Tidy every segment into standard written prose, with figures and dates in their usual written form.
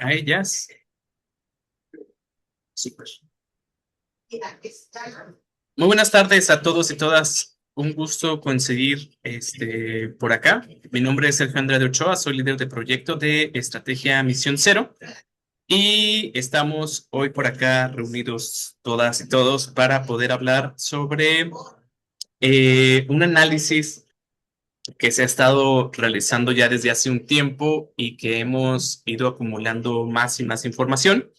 A ellas. Súper. Muy buenas tardes a todos y todas. Un gusto conseguir por acá. Mi nombre es Sergio Andrade Ochoa, soy líder de proyecto de Estrategia Misión Cero y estamos hoy por acá reunidos todas y todos para poder hablar sobre un análisis que se ha estado realizando ya desde hace un tiempo y que hemos ido acumulando más y más información.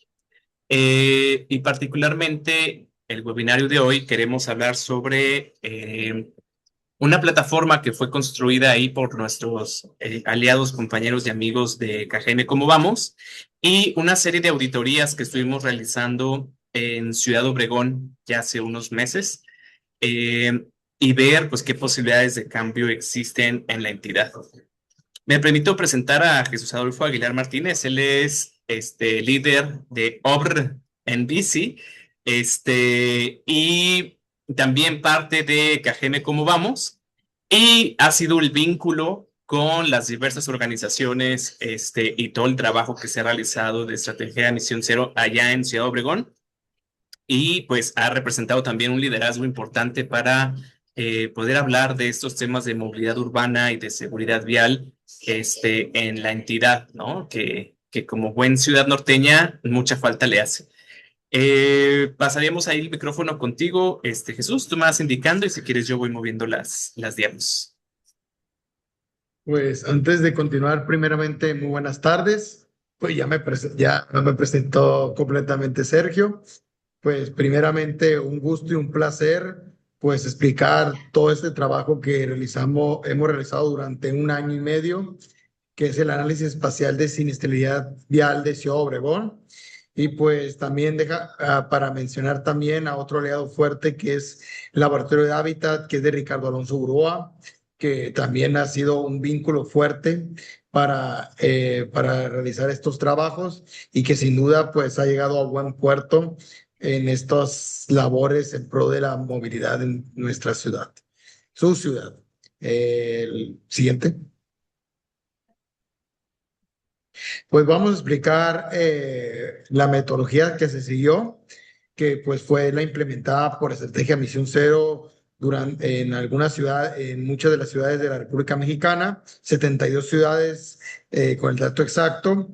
Y particularmente el webinario de hoy queremos hablar sobre una plataforma que fue construida ahí por nuestros aliados, compañeros y amigos de KGM Cómo Vamos y una serie de auditorías que estuvimos realizando en Ciudad Obregón ya hace unos meses eh, y ver pues qué posibilidades de cambio existen en la entidad. Me permito presentar a Jesús Adolfo Aguilar Martínez. Él es líder de OBR en bici, y también parte de Cajeme Cómo Vamos, y ha sido el vínculo con las diversas organizaciones y todo el trabajo que se ha realizado de Estrategia de Misión Cero allá en Ciudad Obregón y pues ha representado también un liderazgo importante para poder hablar de estos temas de movilidad urbana y de seguridad vial en la entidad, ¿no? Que como buen ciudad norteña, mucha falta le hace. Pasaríamos ahí el micrófono contigo, Jesús, tú me vas indicando y si quieres yo voy moviendo las diapos. Pues antes de continuar, primeramente, muy buenas tardes. Pues ya me presentó completamente Sergio. Pues primeramente, un gusto y un placer, pues explicar todo este trabajo que hemos realizado durante un año y medio, que es el análisis espacial de siniestralidad vial de Ciudad Obregón. Y pues también para mencionar también a otro aliado fuerte que es Laboratorio de Hábitat, que es de Ricardo Alonso Uroa, que también ha sido un vínculo fuerte para realizar estos trabajos y que sin duda pues ha llegado a buen puerto en estas labores en pro de la movilidad en nuestra ciudad, su ciudad. El siguiente. Pues vamos a explicar la metodología que se siguió, que pues fue la implementada por Estrategia Misión Cero en algunas ciudades, en muchas de las ciudades de la República Mexicana, 72 ciudades con el dato exacto,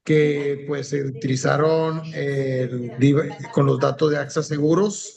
que pues se utilizaron con los datos de AXA Seguros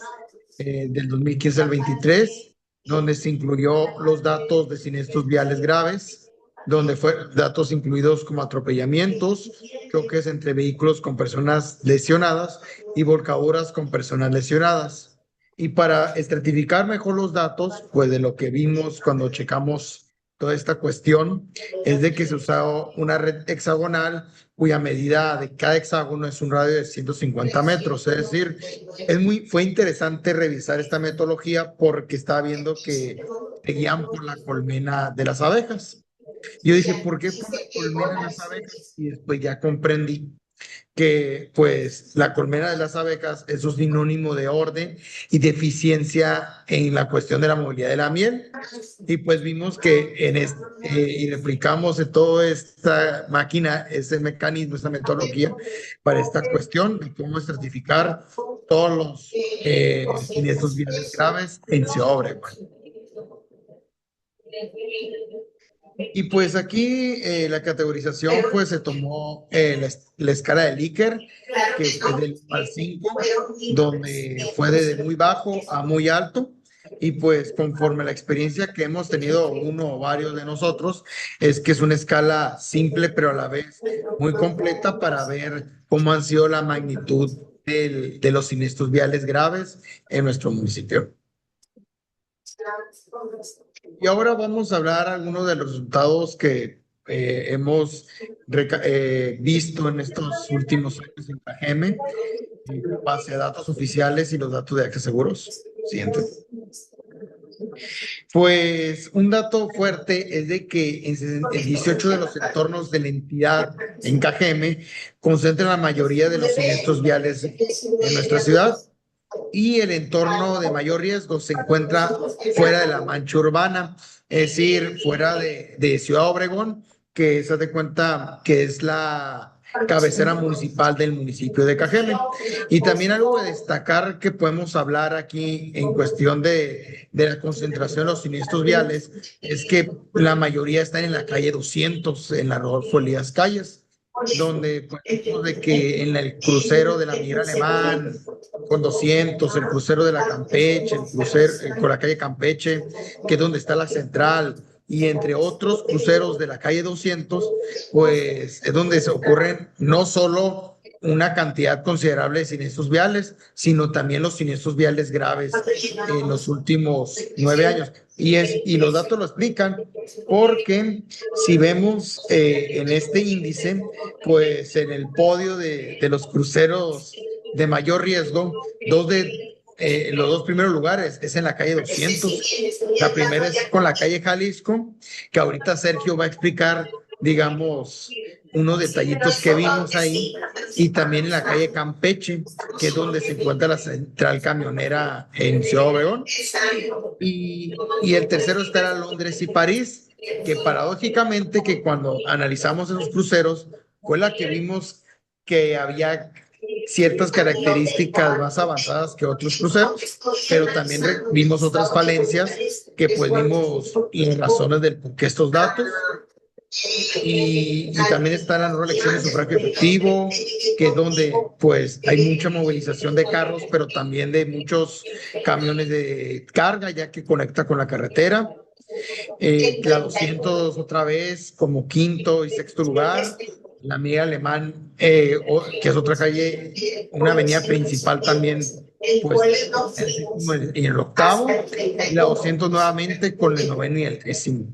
del 2015 al 23, donde se incluyó los datos de siniestros viales graves, donde fue datos incluidos como atropellamientos, choques entre vehículos con personas lesionadas y volcaduras con personas lesionadas. Y para estratificar mejor los datos, pues de lo que vimos cuando checamos toda esta cuestión, es de que se usaba una red hexagonal cuya medida de cada hexágono es un radio de 150 metros. Es decir, fue interesante revisar esta metodología porque estaba viendo que seguían por la colmena de las abejas. Yo dije, ¿por qué por la colmena de las abejas? Y después ya comprendí que pues la colmena de las abejas es un sinónimo de orden y de eficiencia en la cuestión de la movilidad de la miel. Y pues vimos que y replicamos en toda esta máquina, ese mecanismo, esta metodología para esta cuestión de cómo certificar todos los siniestros viales graves en Ciudad Obregón. Y pues aquí la categorización pues se tomó la escala de Likert, que fue del 1 al 5, donde fue de muy bajo a muy alto. Y pues conforme la experiencia que hemos tenido uno o varios de nosotros, es que es una escala simple pero a la vez muy completa para ver cómo han sido la magnitud de los siniestros viales graves en nuestro municipio. Y ahora vamos a hablar algunos de los resultados que hemos visto en estos últimos años en Cajeme, base a datos oficiales y los datos de Acceso Seguros. Siguiente. Pues un dato fuerte es de que en 18 de los entornos de la entidad en Cajeme concentran la mayoría de los siniestros viales en nuestra ciudad y el entorno de mayor riesgo se encuentra fuera de la mancha urbana, es decir, fuera de Ciudad Obregón, que se de cuenta que es cabecera municipal del municipio de Cajeme. Y también algo de destacar que podemos hablar aquí en cuestión de la concentración de los siniestros viales es que la mayoría están en la calle 200, en la Rodolfo Elías Calles, donde pues, de que en el crucero de la Miguel Alemán con 200, el crucero de la Campeche, el crucero con la calle Campeche, que es donde está la central, y entre otros cruceros de la calle 200, pues es donde se ocurren no solo una cantidad considerable de siniestros viales, sino también los siniestros viales graves en los últimos 9 años. Y los datos lo explican porque si vemos en este índice, pues en el podio de los cruceros de mayor riesgo, los dos primeros lugares es en la calle 200. La primera es con la calle Jalisco, que ahorita Sergio va a explicar, digamos, unos detallitos que vimos ahí, y también en la calle Campeche, que es donde se encuentra la central camionera en Ciudad Obregón. Y el tercero estará Londres y París, que paradójicamente que cuando analizamos esos cruceros fue la que vimos que había ciertas características más avanzadas que otros cruceros, pero también vimos otras falencias que pues vimos las razones del por qué estos datos. Y también está la no elección de sufragio efectivo, que es donde pues hay mucha movilización de carros, pero también de muchos camiones de carga, ya que conecta con la carretera. La 200 otra vez como quinto y sexto lugar. La Miguel Alemán, que es otra calle, una avenida principal también, pues en el octavo. Y la 200 nuevamente con el noveno y el décimo.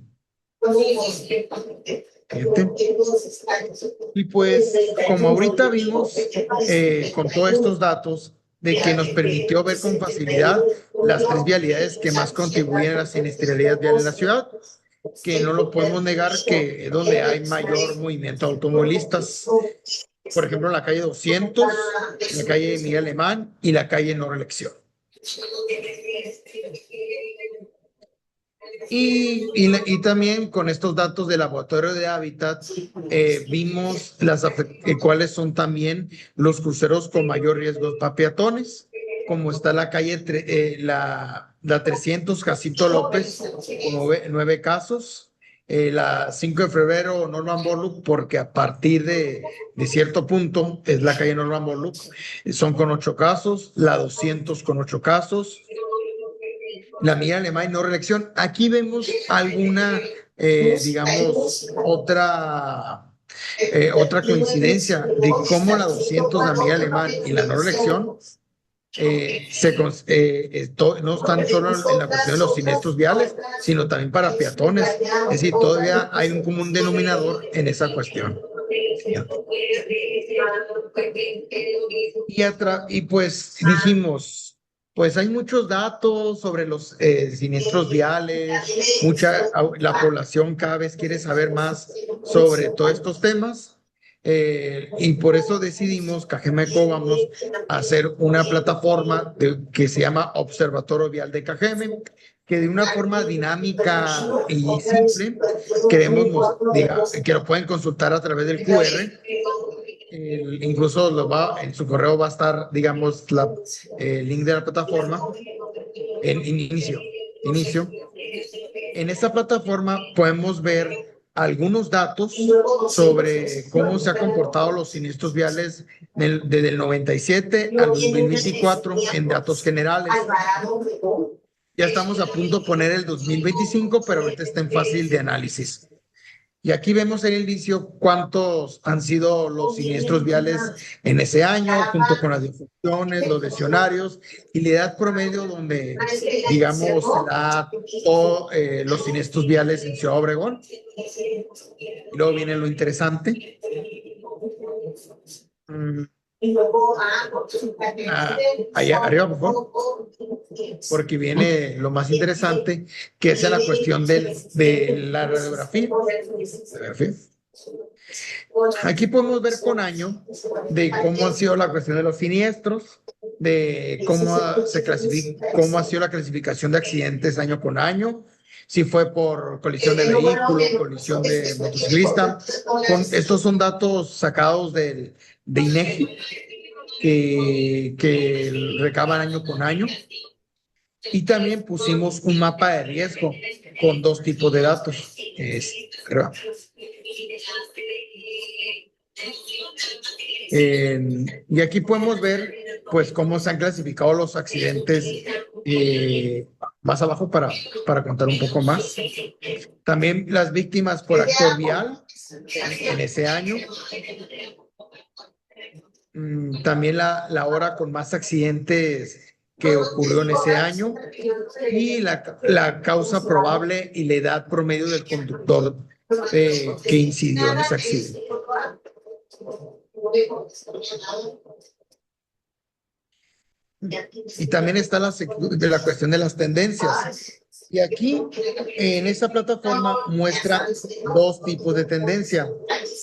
Y pues, como ahorita vimos con todos estos datos, de que nos permitió ver con facilidad las tres vialidades que más contribuyen a la siniestralidad vial en la ciudad, que no lo podemos negar que es donde hay mayor movimiento de automovilistas. Por ejemplo, la calle 200, la calle Miguel Alemán y la calle No Reelección. Y también con estos datos del laboratorio de hábitat vimos cuáles son también los cruceros con mayor riesgo para peatones, como está la calle la 300 Jacinto López con 9 casos, la 5 de febrero Norman Borlaug, porque a partir de cierto punto es la calle Norman Borlaug, son con 8 casos, la 200 con 8 casos, la Miguel Alemán y No Reelección. Aquí vemos alguna, digamos, otra coincidencia de cómo la 200, la Miguel Alemán y la No Reelección no están solo en la cuestión de los siniestros viales, sino también para peatones. Es decir, todavía hay un común denominador en esa cuestión. Y pues dijimos, pues hay muchos datos sobre los siniestros viales, la población cada vez quiere saber más sobre todos estos temas. Y por eso decidimos, Cajemeco, vamos a hacer una plataforma que se llama Observatorio Vial de Cajeme, que de una forma dinámica y simple queremos que lo pueden consultar a través del QR. Incluso en su correo va a estar, digamos, el link de la plataforma en inicio. En esta plataforma podemos ver algunos datos sobre cómo se han comportado los siniestros viales desde el 97 al 2024 en datos generales. Ya estamos a punto de poner el 2025, pero ahorita está en fácil de análisis. Y aquí vemos en el inicio cuántos han sido los siniestros viales en ese año, junto con las defunciones, los lesionarios y la edad promedio donde, digamos, los siniestros viales en Ciudad Obregón. Y luego viene lo interesante. Allá arriba, por favor, porque viene lo más interesante, que es la cuestión de la radiografía. Aquí podemos ver con año de cómo ha sido la cuestión de los siniestros, de cómo ha sido la clasificación de accidentes año con año, si fue por colisión de vehículo, colisión de motociclista. Estos son datos sacados de INEGI que recaban año con año. Y también pusimos un mapa de riesgo con dos tipos de datos. Y aquí podemos ver pues cómo se han clasificado los accidentes más abajo para contar un poco más. También las víctimas por actor vial en ese año. También la hora con más accidentes que ocurrió en ese año y la causa probable y la edad promedio del conductor que incidió en ese accidente. Y también está la cuestión de las tendencias. Y aquí, en esta plataforma, muestra dos tipos de tendencia.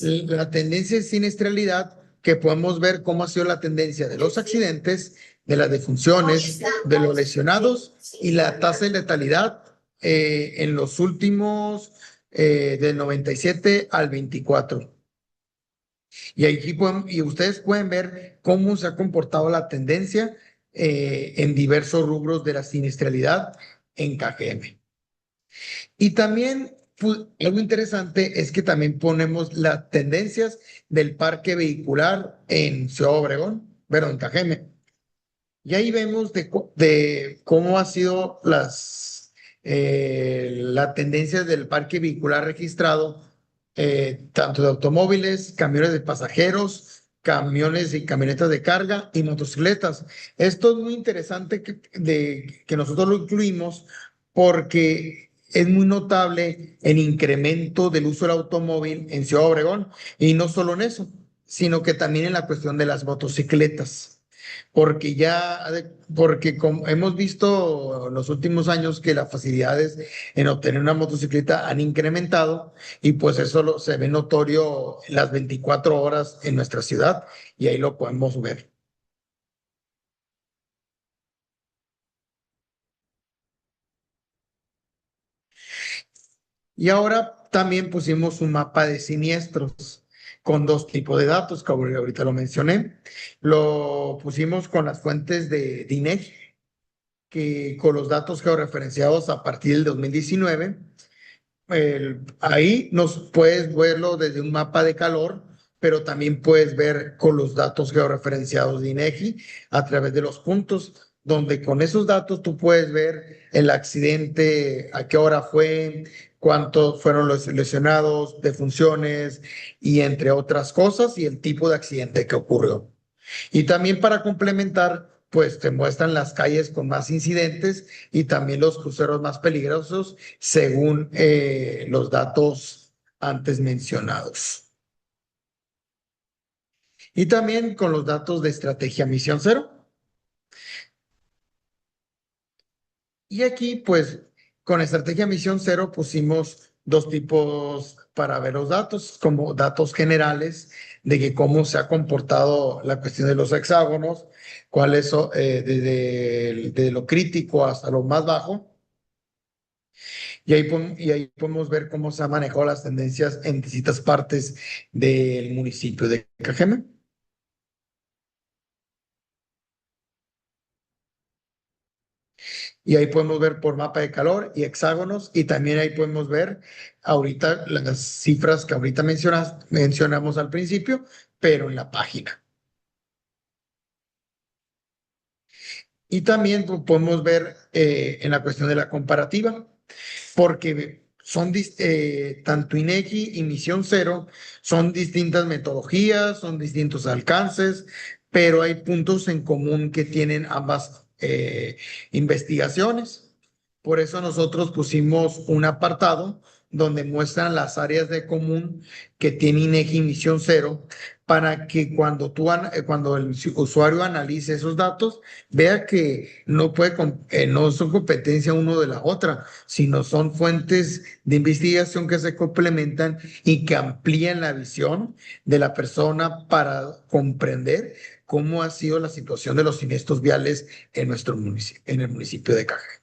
La tendencia de siniestralidad, que podemos ver cómo ha sido la tendencia de los accidentes, de las defunciones, de los lesionados y la tasa de letalidad en los últimos del 97 al 24. Y aquí y ustedes pueden ver cómo se ha comportado la tendencia en diversos rubros de la siniestralidad en KGM. Y también algo interesante es que también ponemos las tendencias del parque vehicular en Ciudad Obregón, pero en KGM. Y ahí vemos de cómo ha sido la tendencia del parque vehicular registrado, tanto de automóviles, camiones de pasajeros, camiones y camionetas de carga y motocicletas. Esto es muy interesante que nosotros lo incluimos porque es muy notable el incremento del uso del automóvil en Ciudad Obregón y no solo en eso, sino que también en la cuestión de las motocicletas porque como hemos visto en los últimos años que las facilidades en obtener una motocicleta han incrementado y pues eso se ve notorio las 24 horas en nuestra ciudad y ahí lo podemos ver. Y ahora también pusimos un mapa de siniestros con dos tipos de datos, que ahorita lo mencioné. Lo pusimos con las fuentes de INEGI, que con los datos georreferenciados a partir del 2019. Ahí nos puedes verlo desde un mapa de calor, pero también puedes ver con los datos georreferenciados de INEGI a través de los puntos, donde con esos datos tú puedes ver el accidente, a qué hora fue, cuántos fueron los lesionados, defunciones y entre otras cosas, y el tipo de accidente que ocurrió. Y también para complementar, pues te muestran las calles con más incidentes y también los cruceros más peligrosos según los datos antes mencionados. Y también con los datos de estrategia Misión Cero. Y aquí, pues, con estrategia Misión Cero pusimos dos tipos para ver los datos, como datos generales de que cómo se ha comportado la cuestión de los hexágonos, cuáles son, desde lo crítico hasta lo más bajo. Y ahí podemos ver cómo se han manejado las tendencias en distintas partes del municipio de Cajeme. Y ahí podemos ver por mapa de calor y hexágonos. Y también ahí podemos ver ahorita las cifras que ahorita mencionamos al principio, pero en la página. Y también podemos ver en la cuestión de la comparativa, porque son tanto INEGI y Misión Cero son distintas metodologías, son distintos alcances, pero hay puntos en común que tienen ambas investigaciones. Por eso nosotros pusimos un apartado donde muestran las áreas de común que tiene INEGI y Misión Cero para que cuando el usuario analice esos datos, vea que no son competencia uno de la otra, sino son fuentes de investigación que se complementan y que amplían la visión de la persona para comprender cómo ha sido la situación de los siniestros viales en nuestro municipio, en el municipio de Caja.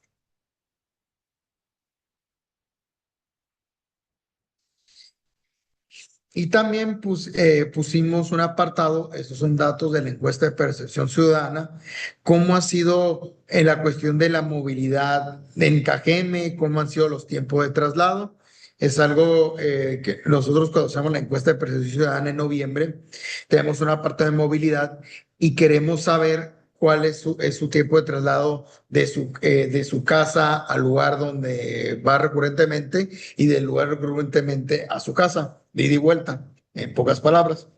Y también pusimos un apartado, esos son datos de la encuesta de percepción ciudadana, cómo ha sido en la cuestión de la movilidad en Cajeme, cómo han sido los tiempos de traslado. Es algo que nosotros cuando hacemos la encuesta de percepción ciudadana en noviembre, tenemos un apartado de movilidad y queremos saber cuál es su tiempo de traslado de su casa al lugar donde va recurrentemente y del lugar recurrentemente a su casa, de ida y vuelta, en pocas palabras.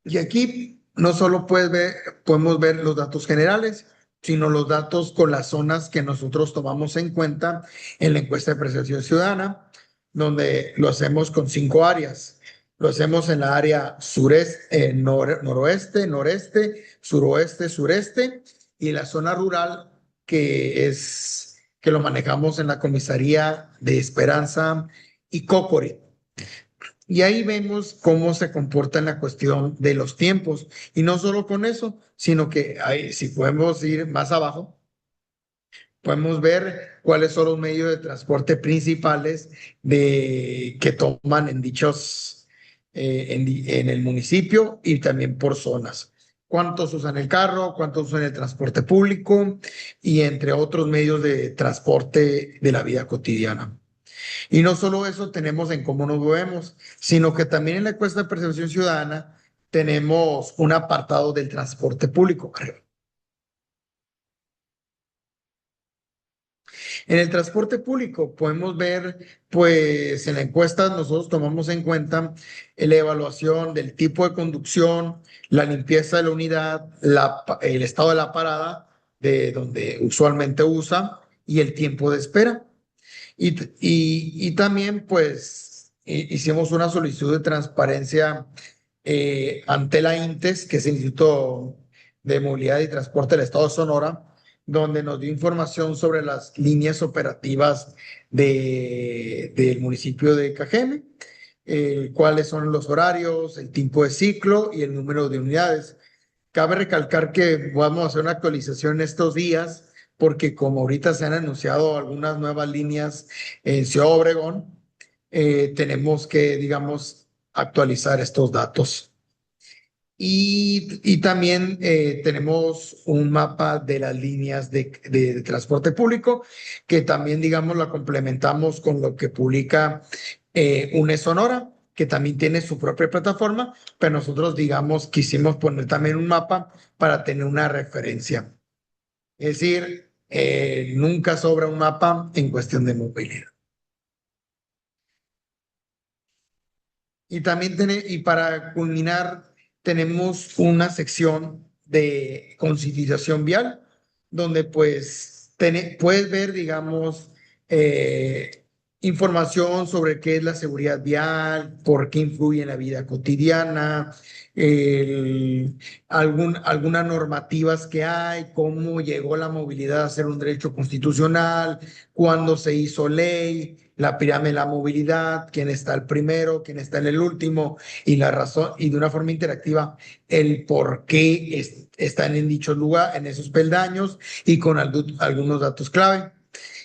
Y aquí no solo podemos ver los datos generales, sino los datos con las zonas que nosotros tomamos en cuenta en la encuesta de percepción ciudadana, donde lo hacemos con 5 áreas. Lo hacemos en la área sureste, noroeste, noreste, suroeste, sureste y la zona rural que lo manejamos en la comisaría de Esperanza y Cocori. Y ahí vemos cómo se comporta en la cuestión de los tiempos. Y no solo con eso, sino que ahí, si podemos ir más abajo, podemos ver cuáles son los medios de transporte principales que toman en en el municipio y también por zonas. ¿Cuántos usan el carro? ¿Cuántos usan el transporte público? Y entre otros medios de transporte de la vida cotidiana. Y no solo eso tenemos en cómo nos movemos, sino que también en la encuesta de percepción ciudadana tenemos un apartado del transporte público. En el transporte público podemos ver, pues en la encuesta nosotros tomamos en cuenta la evaluación del tipo de conducción, la limpieza de la unidad, el estado de la parada, de donde usualmente usa, y el tiempo de espera. Y también, pues, hicimos una solicitud de transparencia ante la INTES, que es el Instituto de Movilidad y Transporte del Estado de Sonora, donde nos dio información sobre las líneas operativas del municipio de Cajeme, cuáles son los horarios, el tiempo de ciclo y el número de unidades. Cabe recalcar que vamos a hacer una actualización estos días porque como ahorita se han anunciado algunas nuevas líneas en Ciudad Obregón, tenemos que, digamos, actualizar estos datos. Y también tenemos un mapa de las líneas de transporte público que también, digamos, la complementamos con lo que publica UNE Sonora, que también tiene su propia plataforma, pero nosotros, digamos, quisimos poner también un mapa para tener una referencia. Es decir, nunca sobra un mapa en cuestión de movilidad. Y para culminar, tenemos una sección de concientización vial, donde pues puedes ver, digamos, información sobre qué es la seguridad vial, por qué influye en la vida cotidiana, algunas normativas que hay, cómo llegó la movilidad a ser un derecho constitucional, cuándo se hizo ley, la pirámide de la movilidad, quién está el primero, quién está en el último, y la razón, y de una forma interactiva, el por qué están en dichos lugares, en esos peldaños, y con algunos datos clave.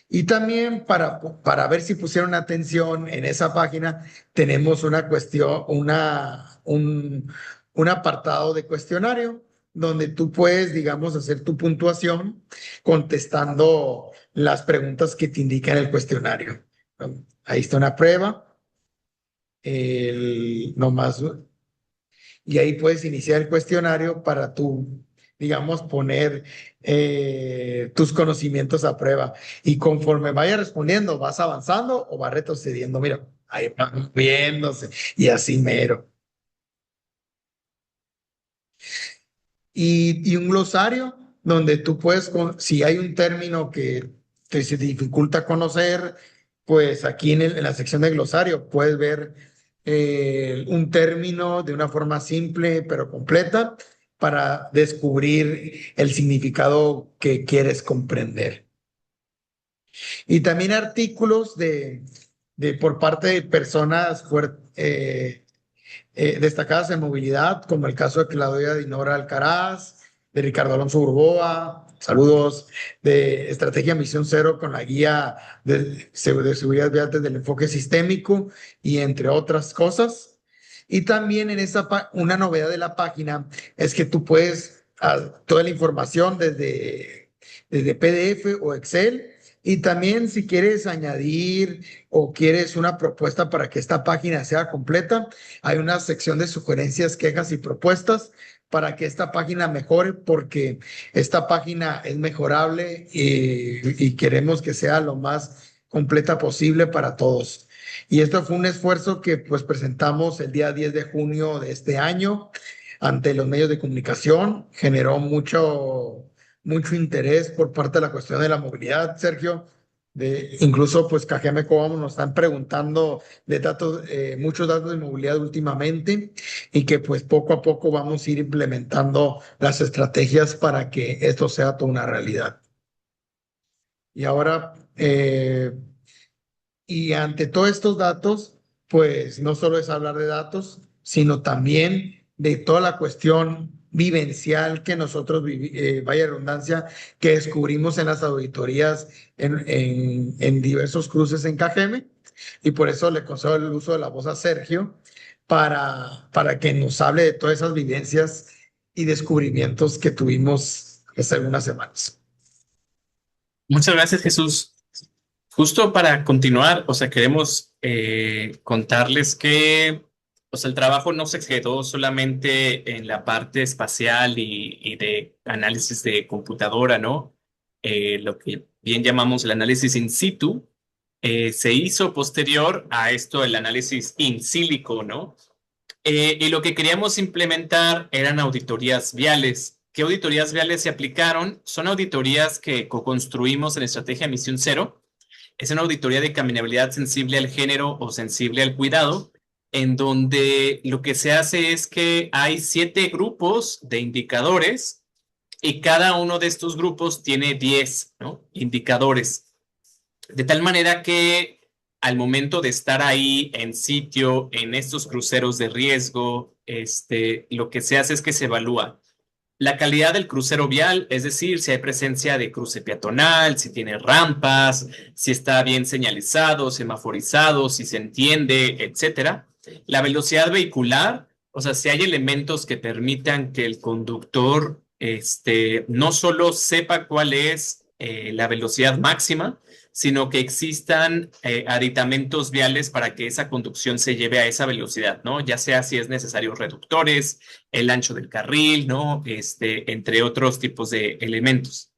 Y también para ver si pusieron atención en esa página, tenemos una cuestión, un apartado de cuestionario donde tú puedes, digamos, hacer tu puntuación contestando las preguntas que te indican el cuestionario. Ahí está una prueba, nomás, y ahí puedes iniciar el cuestionario para tú, digamos, poner tus conocimientos a prueba. Y conforme vayas respondiendo, vas avanzando o vas retrocediendo. Mira, ahí van viéndose y así mero. Y un glosario donde tú puedes, si hay un término que te se dificulta conocer, pues aquí en la sección de glosario puedes ver un término de una forma simple pero completa para descubrir el significado que quieres comprender. Y también artículos por parte de personas destacadas en movilidad, como el caso de Claudia Dinora Alcaraz, de Ricardo Alonso Urboa, saludos, de Estrategia Misión Cero con la guía de seguridad vial desde el enfoque sistémico y entre otras cosas. Y también en una novedad de la página es que tú puedes toda la información desde PDF o Excel. Y también si quieres añadir o quieres una propuesta para que esta página sea completa, hay una sección de sugerencias, quejas y propuestas para que esta página mejore, porque esta página es mejorable y queremos que sea lo más completa posible para todos. Y esto fue un esfuerzo que pues presentamos el día 10 de junio de este año ante los medios de comunicación. Generó mucho interés por parte de la cuestión de la movilidad, Sergio. Incluso, pues, Cajeme Cobamos nos están preguntando de datos, muchos datos de movilidad últimamente y que, pues, poco a poco vamos a ir implementando las estrategias para que esto sea toda una realidad. Y ahora, y ante todos estos datos, pues no solo es hablar de datos, sino también de toda la cuestión vivencial que nosotros, vaya redundancia, que descubrimos en las auditorías en diversos cruces en Cajeme. Y por eso le concedo el uso de la voz a Sergio para que nos hable de todas esas vivencias y descubrimientos que tuvimos hace algunas semanas. Muchas gracias, Jesús. Justo para continuar, o sea, queremos contarles que, o sea, el trabajo no se quedó solamente en la parte espacial y de análisis de computadora, ¿no? Lo que bien llamamos el análisis in situ, se hizo posterior a esto el análisis in silico, ¿no? Y lo que queríamos implementar eran auditorías viales. ¿Qué auditorías viales se aplicaron? Son auditorías que co-construimos en Estrategia Misión Cero. Es una auditoría de caminabilidad sensible al género o sensible al cuidado, en donde lo que se hace es que hay 7 grupos de indicadores y cada uno de estos grupos tiene 10, ¿no?, indicadores. De tal manera que al momento de estar ahí en sitio, en estos cruceros de riesgo, lo que se hace es que se evalúa la calidad del crucero vial, es decir, si hay presencia de cruce peatonal, si tiene rampas, si está bien señalizado, semaforizado, si se entiende, etcétera. La velocidad vehicular, o sea, si hay elementos que permitan que el conductor no solo sepa cuál es la velocidad máxima, sino que existan aditamentos viales para que esa conducción se lleve a esa velocidad, ¿no? Ya sea si es necesario reductores, el ancho del carril, ¿no? Entre otros tipos de elementos.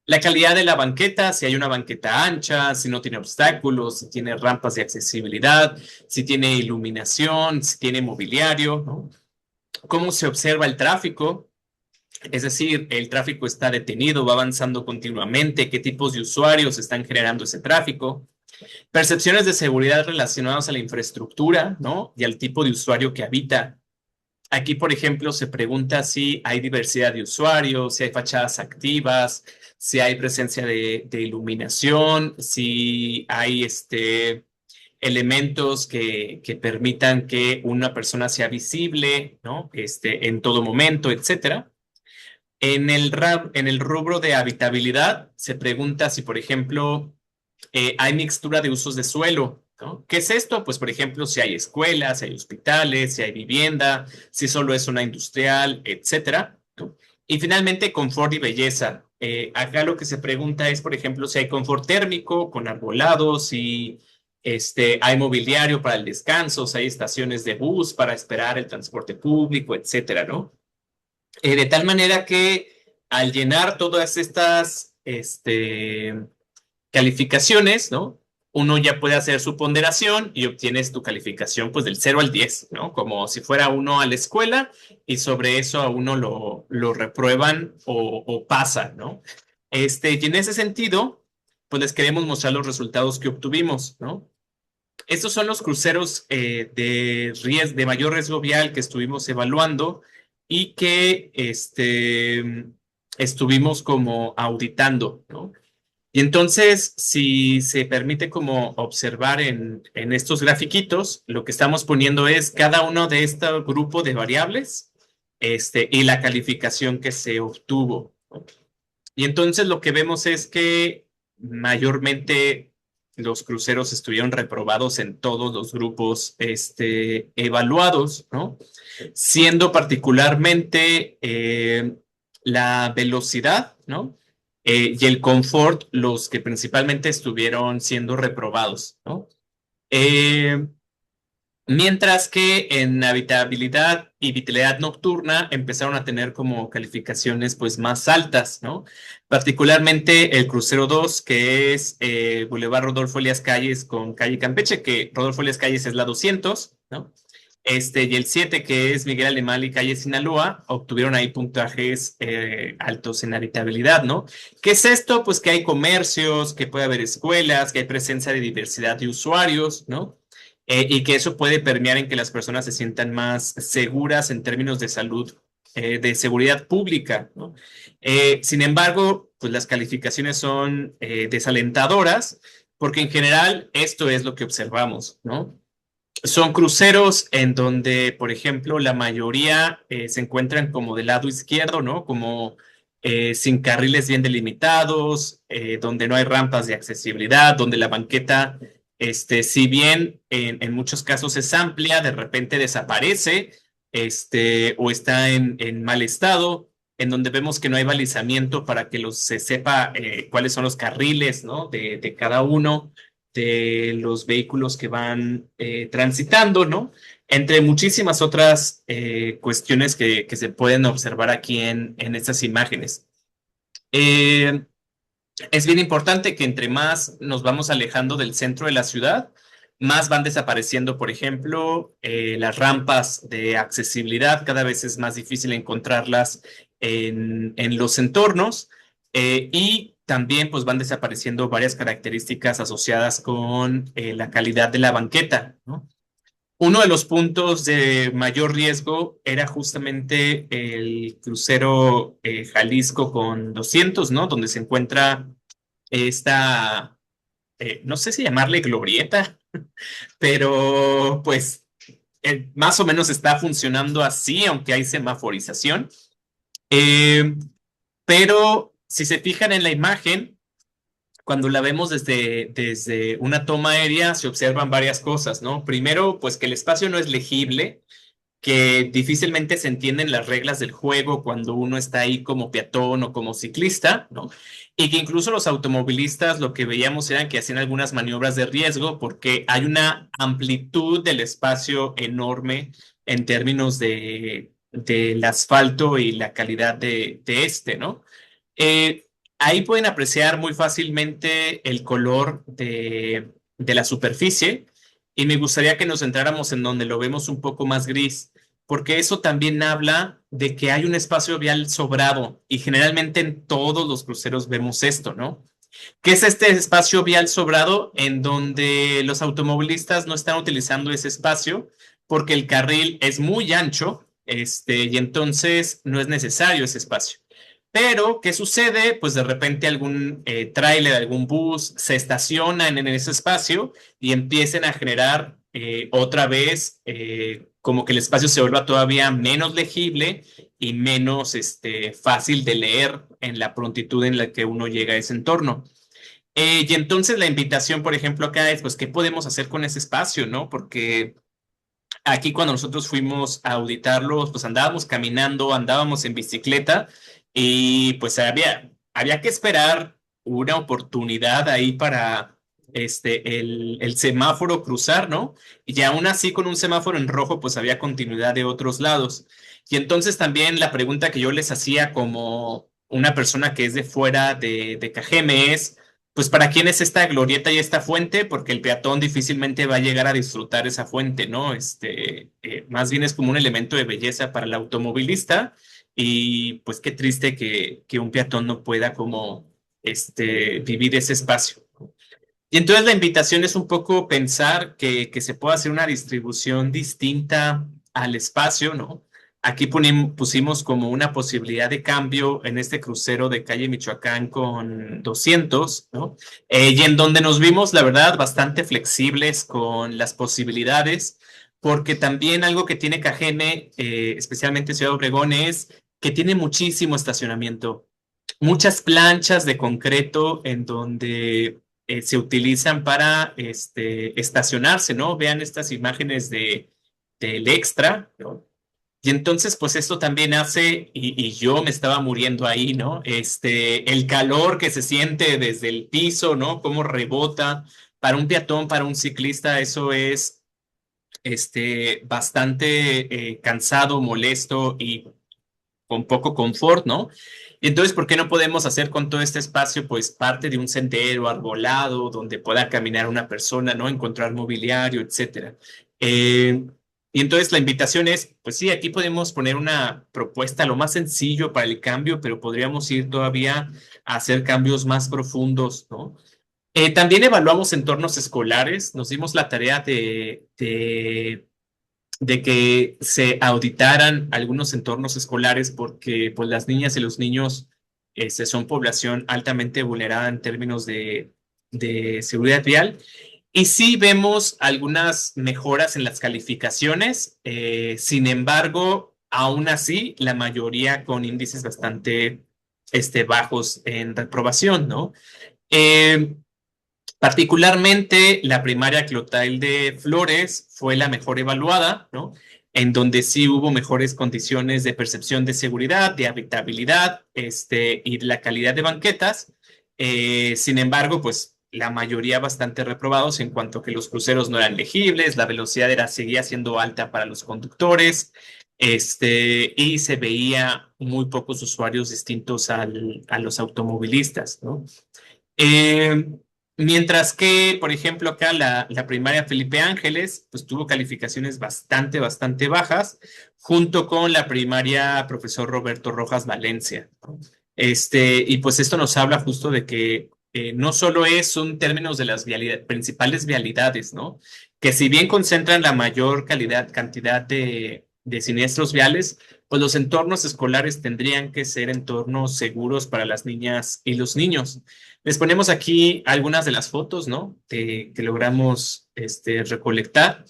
La calidad de la banqueta, si hay una banqueta ancha, si no tiene obstáculos, si tiene rampas de accesibilidad, si tiene iluminación, si tiene mobiliario, ¿no? Cómo se observa el tráfico, es decir, el tráfico está detenido, va avanzando continuamente, qué tipos de usuarios están generando ese tráfico. Percepciones de seguridad relacionadas a la infraestructura, ¿no?, y al tipo de usuario que habita. Aquí, por ejemplo, se pregunta si hay diversidad de usuarios, si hay fachadas activas, si hay presencia de iluminación, si hay elementos que permitan que una persona sea visible, ¿no?, en todo momento, etcétera. En el rubro de habitabilidad, se pregunta si, por ejemplo, hay mixtura de usos de suelo, ¿no? ¿Qué es esto? Pues, por ejemplo, si hay escuelas, si hay hospitales, si hay vivienda, si solo es una industrial, etcétera, ¿no? Y finalmente, confort y belleza. Acá lo que se pregunta es, por ejemplo, si hay confort térmico con arbolados, si hay mobiliario para el descanso, si hay estaciones de bus para esperar el transporte público, etcétera, ¿no? De tal manera que al llenar todas estas calificaciones, ¿no?, uno ya puede hacer su ponderación y obtienes tu calificación pues del 0 al 10, ¿no? Como si fuera uno a la escuela y sobre eso a uno lo reprueban o pasan, ¿no? Y en ese sentido, pues les queremos mostrar los resultados que obtuvimos, ¿no? Estos son los cruceros de mayor riesgo vial que estuvimos evaluando y que estuvimos como auditando, ¿no? Y entonces, si se permite como observar en estos grafiquitos, lo que estamos poniendo es cada uno de este grupo de variables, y la calificación que se obtuvo, ¿no? Y entonces lo que vemos es que mayormente los cruceros estuvieron reprobados en todos los grupos evaluados, ¿no? Siendo particularmente la velocidad, ¿no? Y el confort los que principalmente estuvieron siendo reprobados, ¿no? Eh, Mientras que en habitabilidad y vitalidad nocturna empezaron a tener como calificaciones pues más altas, ¿no? Particularmente el crucero 2 que es Boulevard Rodolfo Elias Calles con calle Campeche, que Rodolfo Elias Calles es la 200, ¿no? Y el 7 que es Miguel Alemán y calle Sinaloa, obtuvieron ahí puntajes altos en habitabilidad, ¿no? ¿Qué es esto? Pues que hay comercios, que puede haber escuelas, que hay presencia de diversidad de usuarios, ¿no? Y que eso puede permear en que las personas se sientan más seguras en términos de salud, de seguridad pública, ¿no? Sin embargo, pues las calificaciones son desalentadoras, porque en general esto es lo que observamos, ¿no? Son cruceros en donde, por ejemplo, la mayoría se encuentran como del lado izquierdo, ¿no? Como sin carriles bien delimitados, donde no hay rampas de accesibilidad, donde la banqueta, si bien en muchos casos es amplia, de repente desaparece, o está en mal estado, en donde vemos que no hay balizamiento para que se sepa cuáles son los carriles, ¿no? De cada uno de los vehículos que van transitando, ¿no? Entre muchísimas otras cuestiones que se pueden observar aquí en estas imágenes. Eh, es bien importante que entre más nos vamos alejando del centro de la ciudad, más van desapareciendo, por ejemplo, las rampas de accesibilidad. Cada vez es más difícil encontrarlas en los entornos y también pues van desapareciendo varias características asociadas con la calidad de la banqueta, ¿no? Uno de los puntos de mayor riesgo era justamente el crucero Jalisco con 200, ¿no? Donde se encuentra esta, no sé si llamarle glorieta, pero pues más o menos está funcionando así, aunque hay semaforización. Eh, pero si se fijan en la imagen, cuando la vemos desde una toma aérea, se observan varias cosas, ¿no? Primero, pues que el espacio no es legible, que difícilmente se entienden las reglas del juego cuando uno está ahí como peatón o como ciclista, ¿no? Y que incluso los automovilistas lo que veíamos eran que hacían algunas maniobras de riesgo porque hay una amplitud del espacio enorme en términos del asfalto y la calidad de ¿no? Ahí pueden apreciar muy fácilmente el color de la superficie y me gustaría que nos centráramos en donde lo vemos un poco más gris, porque eso también habla de que hay un espacio vial sobrado y generalmente en todos los cruceros vemos esto, ¿no? ¿Qué es este espacio vial sobrado en donde los automovilistas no están utilizando ese espacio porque el carril es muy ancho, y entonces no es necesario ese espacio? Pero, ¿qué sucede? Pues de repente algún tráiler, algún bus se estaciona en ese espacio y empiecen a generar otra vez como que el espacio se vuelva todavía menos legible y menos fácil de leer en la prontitud en la que uno llega a ese entorno. Y entonces la invitación, por ejemplo, acá es, pues, ¿qué podemos hacer con ese espacio, no? Porque aquí cuando nosotros fuimos a auditarlos, pues andábamos caminando, andábamos en bicicleta y pues había que esperar una oportunidad ahí para el semáforo cruzar, ¿no? Y aún así con un semáforo en rojo, pues había continuidad de otros lados. Y entonces también la pregunta que yo les hacía como una persona que es de fuera de Cajeme es, pues ¿para quién es esta glorieta y esta fuente? Porque el peatón difícilmente va a llegar a disfrutar esa fuente, ¿no? Más bien es como un elemento de belleza para el automovilista y pues qué triste que un peatón no pueda como vivir ese espacio. Y entonces la invitación es un poco pensar que se puede hacer una distribución distinta al espacio, ¿no? Aquí pusimos como una posibilidad de cambio en este crucero de calle Michoacán con 200, ¿no? Y en donde nos vimos, la verdad, bastante flexibles con las posibilidades, porque también algo que tiene Cajeme, especialmente Ciudad Obregón, es que tiene muchísimo estacionamiento, muchas planchas de concreto en donde se utilizan para estacionarse, ¿no? Vean estas imágenes del Extra, ¿no? Y entonces, pues esto también hace, y yo me estaba muriendo ahí, ¿no? El calor que se siente desde el piso, ¿no? Cómo rebota. Para un peatón, para un ciclista, eso es bastante cansado, molesto y con poco confort, ¿no? Y entonces, ¿por qué no podemos hacer con todo este espacio, pues, parte de un sendero arbolado donde pueda caminar una persona, ¿no? Encontrar mobiliario, etcétera. Eh, y entonces la invitación es, pues sí, aquí podemos poner una propuesta lo más sencillo para el cambio, pero podríamos ir todavía a hacer cambios más profundos, ¿no? También evaluamos entornos escolares, nos dimos la tarea de que se auditaran algunos entornos escolares porque pues, las niñas y los niños son población altamente vulnerada en términos de seguridad vial. Y sí vemos algunas mejoras en las calificaciones, sin embargo, aún así, la mayoría con índices bastante bajos en reprobación, ¿no? Eh, Particularmente la primaria Clotilde Flores fue la mejor evaluada, ¿no? En donde sí hubo mejores condiciones de percepción de seguridad, de habitabilidad, y de la calidad de banquetas. Sin embargo, pues la mayoría bastante reprobados en cuanto a que los cruceros no eran legibles, la velocidad seguía siendo alta para los conductores, y se veía muy pocos usuarios distintos a los automovilistas, ¿no? Eh, Mientras que, por ejemplo, acá la primaria Felipe Ángeles, pues tuvo calificaciones bastante bajas, junto con la primaria profesor Roberto Rojas Valencia, ¿no? Y pues esto nos habla justo de que no solo son términos de las principales vialidades, ¿no? Que si bien concentran la mayor cantidad de siniestros viales, pues los entornos escolares tendrían que ser entornos seguros para las niñas y los niños. Les ponemos aquí algunas de las fotos, ¿no? Que logramos recolectar.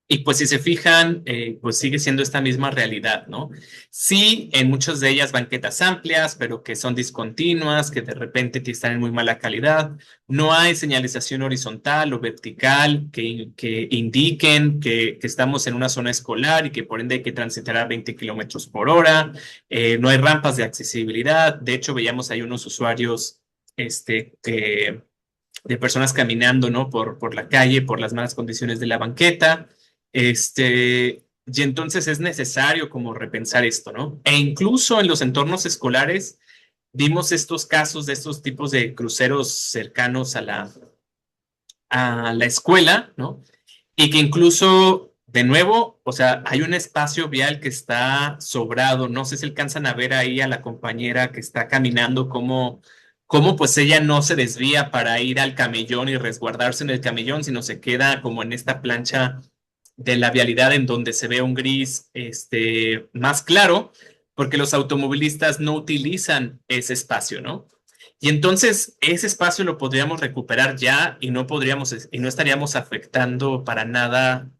Y pues si se fijan, pues sigue siendo esta misma realidad, ¿no? Sí, en muchas de ellas banquetas amplias, pero que son discontinuas, que de repente están en muy mala calidad. No hay señalización horizontal o vertical que indiquen que estamos en una zona escolar y que por ende hay que transitar a 20 kilómetros por hora. No hay rampas de accesibilidad. De hecho, veíamos ahí unos usuarios de personas caminando, ¿no? Por la calle, por las malas condiciones de la banqueta. Y entonces es necesario como repensar esto, ¿no? E incluso en los entornos escolares vimos estos casos de estos tipos de cruceros cercanos a la escuela, ¿no? Y que incluso, de nuevo, o sea, hay un espacio vial que está sobrado. No sé si alcanzan a ver ahí a la compañera que está caminando, cómo pues ella no se desvía para ir al camellón y resguardarse en el camellón, sino se queda como en esta plancha de la vialidad en donde se ve un gris más claro, porque los automovilistas no utilizan ese espacio, ¿no? Y entonces ese espacio lo podríamos recuperar ya y no estaríamos afectando para nada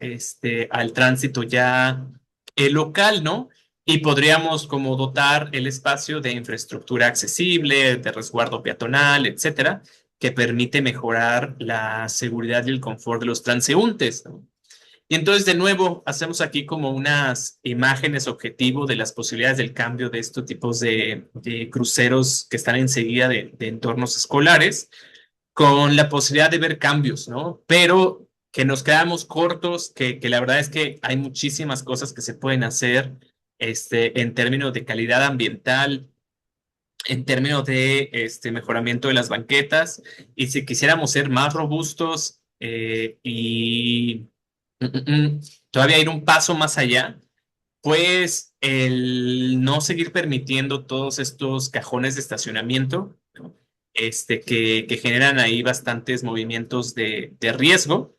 al tránsito ya local, ¿no? Y podríamos como dotar el espacio de infraestructura accesible, de resguardo peatonal, etcétera, que permite mejorar la seguridad y el confort de los transeúntes, ¿no? Y entonces, de nuevo, hacemos aquí como unas imágenes objetivo de las posibilidades del cambio de estos tipos de cruceros que están enseguida de entornos escolares, con la posibilidad de ver cambios, ¿no? Pero que nos quedamos cortos, que la verdad es que hay muchísimas cosas que se pueden hacer en términos de calidad ambiental, en términos de mejoramiento de las banquetas, y si quisiéramos ser más robustos y todavía ir un paso más allá, pues el no seguir permitiendo todos estos cajones de estacionamiento, ¿no? Que generan ahí bastantes movimientos de riesgo,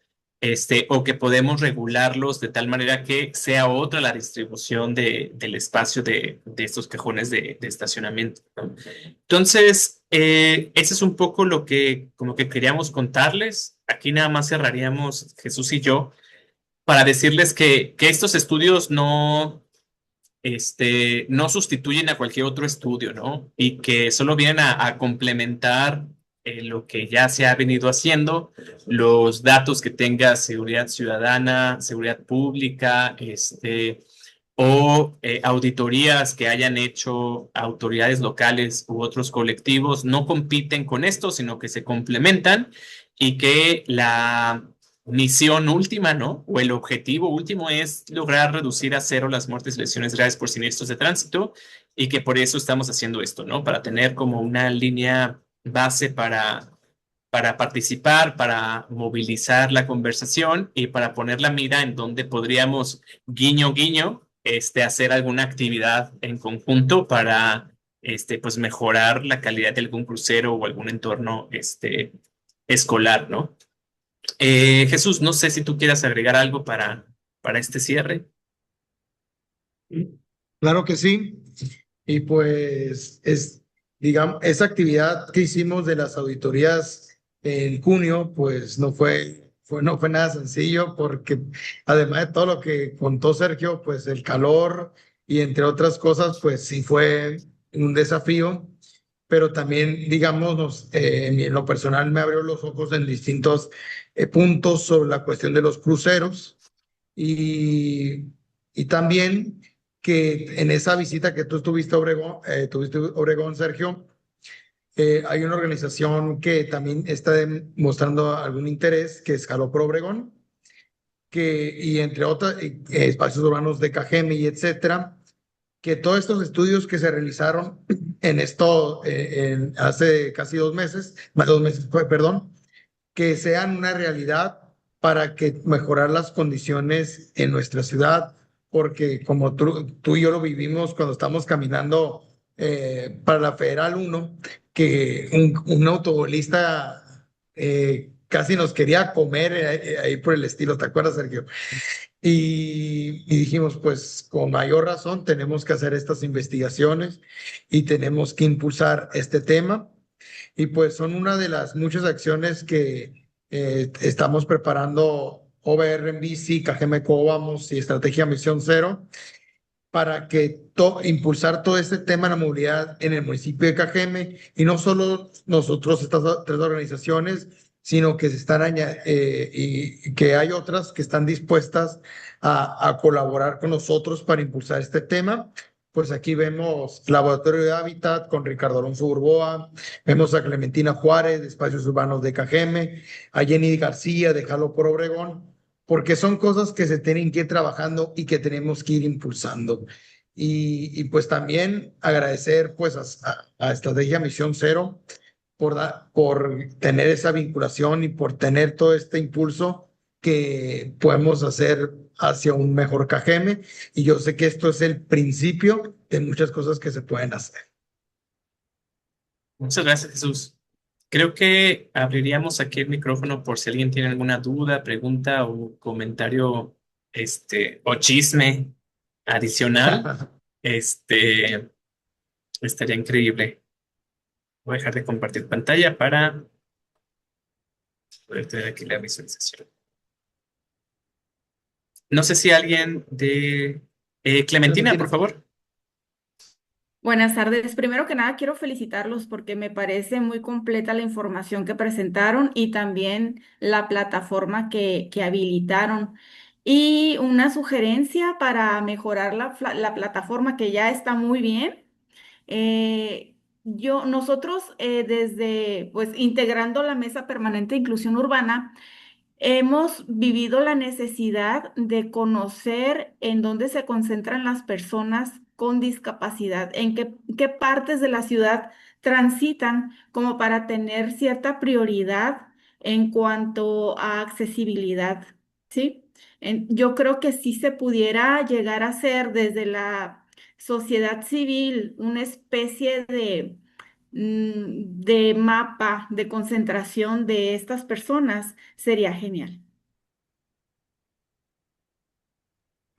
o que podemos regularlos de tal manera que sea otra la distribución del espacio de estos cajones de estacionamiento, ¿no? Entonces, ese es un poco como que queríamos contarles. Aquí nada más cerraríamos Jesús y yo para decirles que estos estudios no sustituyen a cualquier otro estudio, ¿no? Y que solo vienen a complementar lo que ya se ha venido haciendo, los datos que tenga seguridad ciudadana, seguridad pública, o auditorías que hayan hecho autoridades locales u otros colectivos, no compiten con esto, sino que se complementan y que la misión última, ¿no? O el objetivo último es lograr reducir a cero las muertes y lesiones graves por siniestros de tránsito y que por eso estamos haciendo esto, ¿no? Para tener como una línea base para participar, para movilizar la conversación y para poner la mira en donde podríamos, guiño, guiño, hacer alguna actividad en conjunto para, pues mejorar la calidad de algún crucero o algún entorno, escolar, ¿no? Jesús, no sé si tú quieras agregar algo para este cierre. Claro que sí. Y pues digamos, esa actividad que hicimos de las auditorías en junio, pues no fue nada sencillo porque además de todo lo que contó Sergio, pues el calor y entre otras cosas, pues sí fue un desafío, pero también, digamos, en lo personal me abrió los ojos en distintos puntos sobre la cuestión de los cruceros y, y también que en esa visita que tú tuviste a Obregón, Sergio, hay una organización que también está mostrando algún interés, que es Jaló por Obregón, y entre otros espacios urbanos de Cajeme y etcétera, que todos estos estudios que se realizaron en esto hace casi 2 meses, más 2 meses, perdón, que sean una realidad para que mejorar las condiciones en nuestra ciudad, porque como tú y yo lo vivimos cuando estamos caminando para la Federal 1, que un autobolista casi nos quería comer ahí por el estilo, ¿te acuerdas, Sergio? Y dijimos, pues con mayor razón tenemos que hacer estas investigaciones y tenemos que impulsar este tema. Y pues son una de las muchas acciones que estamos preparando OBR en bici, Cajeme Vamos y Estrategia Misión Cero para que impulsar todo este tema de la movilidad en el municipio de Cajeme y no solo nosotros, estas tres organizaciones, sino que se están y que hay otras que están dispuestas a colaborar con nosotros para impulsar este tema. Pues aquí vemos Laboratorio de Hábitat con Ricardo Alonso Urboa, vemos a Clementina Juárez de Espacios Urbanos de Cajeme, a Jenny García de Jalo por Obregón, porque son cosas que se tienen que ir trabajando y que tenemos que ir impulsando. Y pues también agradecer pues a Estrategia Misión Cero por tener esa vinculación y por tener todo este impulso que podemos hacer hacia un mejor Cajeme. Y yo sé que esto es el principio de muchas cosas que se pueden hacer. Muchas gracias, Jesús. Creo que abriríamos aquí el micrófono por si alguien tiene alguna duda, pregunta o comentario, o chisme adicional. Estaría increíble. Voy a dejar de compartir pantalla para poder tener aquí la visualización. No sé si alguien de Clementina, por Clementina. favor. Buenas tardes. Primero que nada, quiero felicitarlos porque me parece muy completa la información que presentaron y también la plataforma que habilitaron. Y una sugerencia para mejorar la plataforma que ya está muy bien. Nosotros desde, pues, integrando la Mesa Permanente de Inclusión Urbana, hemos vivido la necesidad de conocer en dónde se concentran las personas con discapacidad, en qué partes de la ciudad transitan como para tener cierta prioridad en cuanto a accesibilidad, ¿sí? Yo creo que sí se pudiera llegar a ser desde la sociedad civil una especie de mapa de concentración de estas personas sería genial.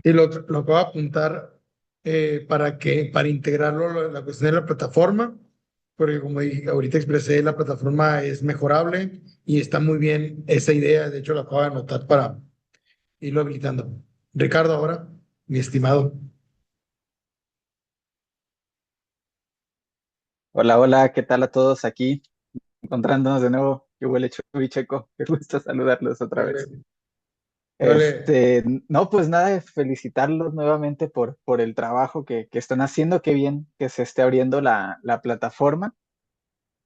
Y lo acabo de apuntar para integrarlo la cuestión de la plataforma, porque como ahorita expresé, la plataforma es mejorable y está muy bien esa idea. De hecho, la acabo de anotar para irlo habilitando. Ricardo, ahora, mi estimado. Hola, hola, ¿qué tal a todos aquí? Encontrándonos de nuevo. Qué huele Checo, qué gusto saludarlos otra vez. Vale, vale. No, pues nada, felicitarlos nuevamente por el trabajo que están haciendo. Qué bien que se esté abriendo la plataforma.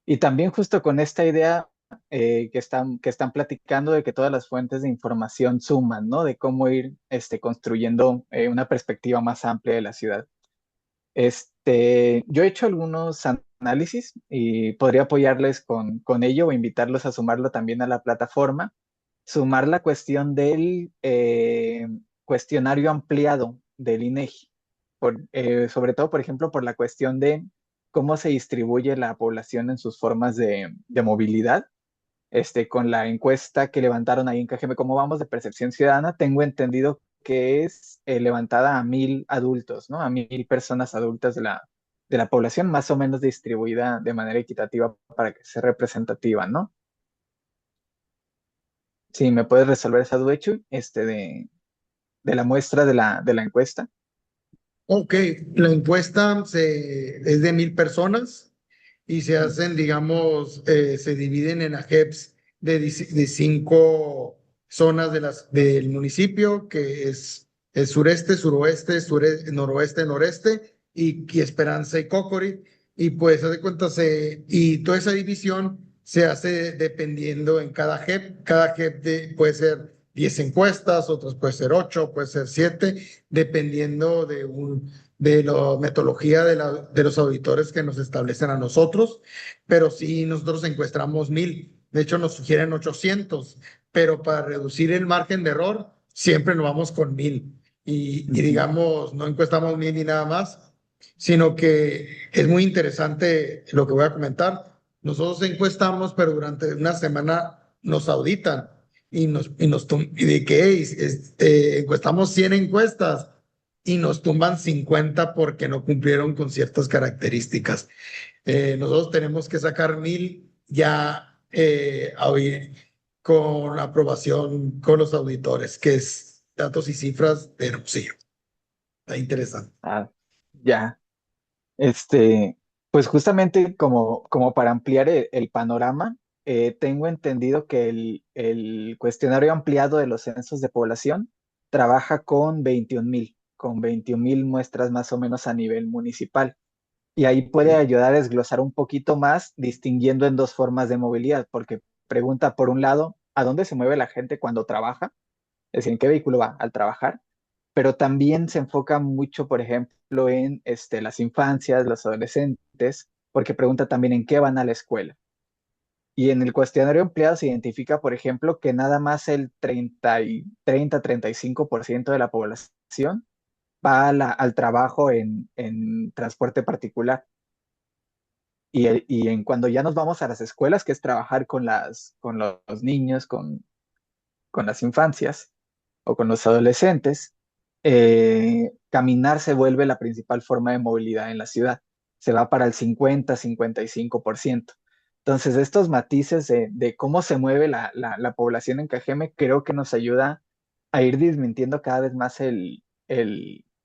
Y también justo con esta idea que están platicando de que todas las fuentes de información suman, ¿no? De cómo ir construyendo una perspectiva más amplia de la ciudad. Yo he hecho algunos análisis y podría apoyarles con ello o invitarlos a sumarlo también a la plataforma. Sumar la cuestión del cuestionario ampliado del INEGI, sobre todo, por ejemplo, por la cuestión de cómo se distribuye la población en sus formas de movilidad. Con la encuesta que levantaron ahí en KGM, ¿cómo vamos de percepción ciudadana? Tengo entendido que es levantada a 1,000 adultos, ¿no? A 1,000 personas adultas de la población, más o menos distribuida de manera equitativa para que sea representativa, ¿no? Sí, ¿me puedes resolver esa duda, Chuy? De la muestra de la encuesta. Ok, la encuesta es de 1,000 personas y se hacen, digamos, se dividen en AGEPs de 5 zonas del municipio, que es el sureste, suroeste, noroeste, noreste y Esperanza y Cocori. Y pues, haz de cuenta, y toda esa división se hace dependiendo en cada AGEP. Cada AGEP puede ser 10 encuestas, otras puede ser 8, puede ser 7, dependiendo de la metodología de los auditores que nos establecen a nosotros, pero sí nosotros encuestamos 1,000, de hecho nos sugieren 800, pero para reducir el margen de error siempre nos vamos con 1,000 y digamos, no encuestamos 1,000 ni nada más, sino que es muy interesante lo que voy a comentar. Nosotros encuestamos, pero durante una semana nos auditan y de qué encuestamos 100 encuestas y nos tumban 50 porque no cumplieron con ciertas características. Nosotros tenemos que sacar 1,000 ya con aprobación con los auditores, que es datos y cifras de Hermosillo. Está interesante. Ah, ya. Este, pues justamente como para ampliar el panorama, tengo entendido que el cuestionario ampliado de los censos de población trabaja con 21,000 muestras más o menos a nivel municipal. Y ahí puede ayudar a desglosar un poquito más, distinguiendo en dos formas de movilidad, porque pregunta, por un lado, ¿a dónde se mueve la gente cuando trabaja? Es decir, ¿en qué vehículo va al trabajar? Pero también se enfoca mucho, por ejemplo, en las infancias, los adolescentes, porque pregunta también en qué van a la escuela. Y en el cuestionario empleado se identifica, por ejemplo, que nada más el 30-35% de la población va al trabajo en transporte particular. Y cuando ya nos vamos a las escuelas, que es trabajar con los niños, con las infancias o con los adolescentes, caminar se vuelve la principal forma de movilidad en la ciudad. Se va para el 50-55%. Entonces, estos matices de cómo se mueve la población en Cajeme creo que nos ayuda a ir desmintiendo cada vez más el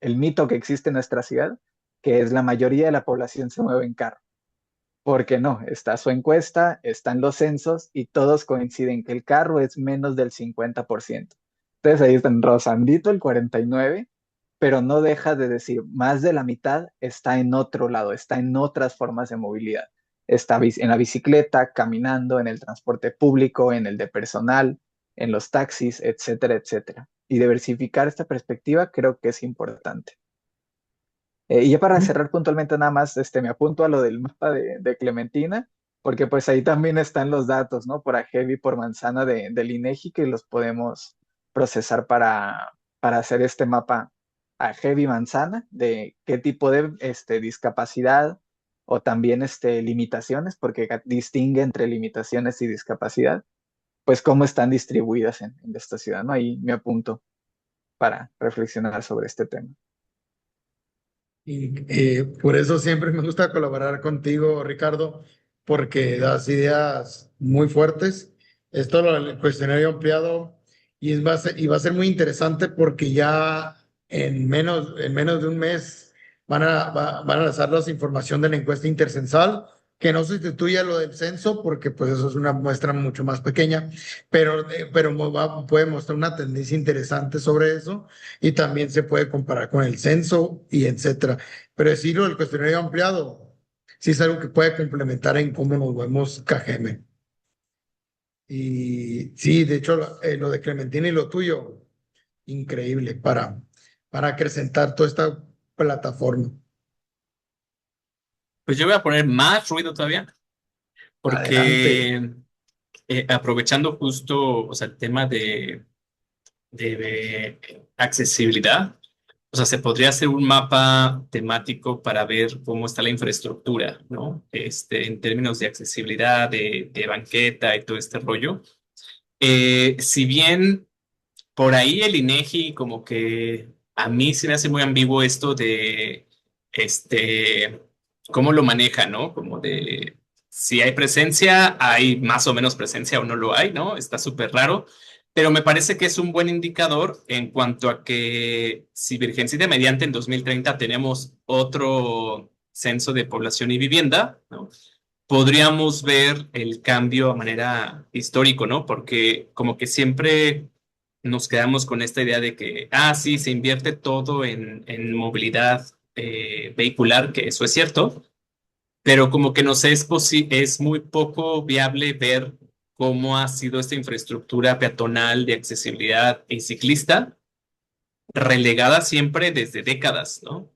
mito que existe en nuestra ciudad, que es la mayoría de la población se mueve en carro. Porque no, está su encuesta, están los censos y todos coinciden que el carro es menos del 50%. Entonces ahí están rozandito el 49%, pero no deja de decir, más de la mitad está en otro lado, está en otras formas de movilidad. Está en la bicicleta, caminando, en el transporte público, en el de personal, en los taxis, etcétera, etcétera. Y diversificar esta perspectiva creo que es importante. Y ya para cerrar puntualmente nada más, me apunto a lo del mapa de Clementina, porque pues ahí también están los datos, ¿no? Por Ajevi, por manzana del INEGI, que los podemos procesar para hacer este mapa Ajevi manzana, de qué tipo de discapacidad o también limitaciones, porque distingue entre limitaciones y discapacidad, pues cómo están distribuidas en esta ciudad, ¿no? Ahí me apunto para reflexionar sobre este tema. Y por eso siempre me gusta colaborar contigo, Ricardo, porque das ideas muy fuertes. Esto, el cuestionario ampliado, y va a ser muy interesante porque ya en menos de un mes van a lanzar la información de la encuesta intercensal, que no sustituye a lo del censo, porque pues eso es una muestra mucho más pequeña, pero puede mostrar una tendencia interesante sobre eso y también se puede comparar con el censo y etcétera. Pero decirlo del cuestionario ampliado, sí es algo que puede complementar en cómo nos vemos KGM. Y sí, de hecho, lo de Clementina y lo tuyo, increíble para acrecentar toda esta plataforma. Pues yo voy a poner más ruido todavía, Adelante. porque aprovechando justo, o sea, el tema de accesibilidad, o sea, se podría hacer un mapa temático para ver cómo está la infraestructura, ¿no? En términos de accesibilidad, de banqueta y todo este rollo. Si bien por ahí el INEGI como que a mí se me hace muy ambiguo esto de este cómo lo maneja, ¿no? Como de si hay presencia, hay más o menos presencia o no lo hay, ¿no? Está súper raro, pero me parece que es un buen indicador en cuanto a que si Virgencita mediante en 2030 tenemos otro censo de población y vivienda, ¿no? Podríamos ver el cambio a manera histórico, ¿no? Porque como que siempre nos quedamos con esta idea de que, sí, se invierte todo en movilidad vehicular, que eso es cierto, pero como que nos es muy poco viable ver cómo ha sido esta infraestructura peatonal de accesibilidad y ciclista relegada siempre desde décadas, ¿no?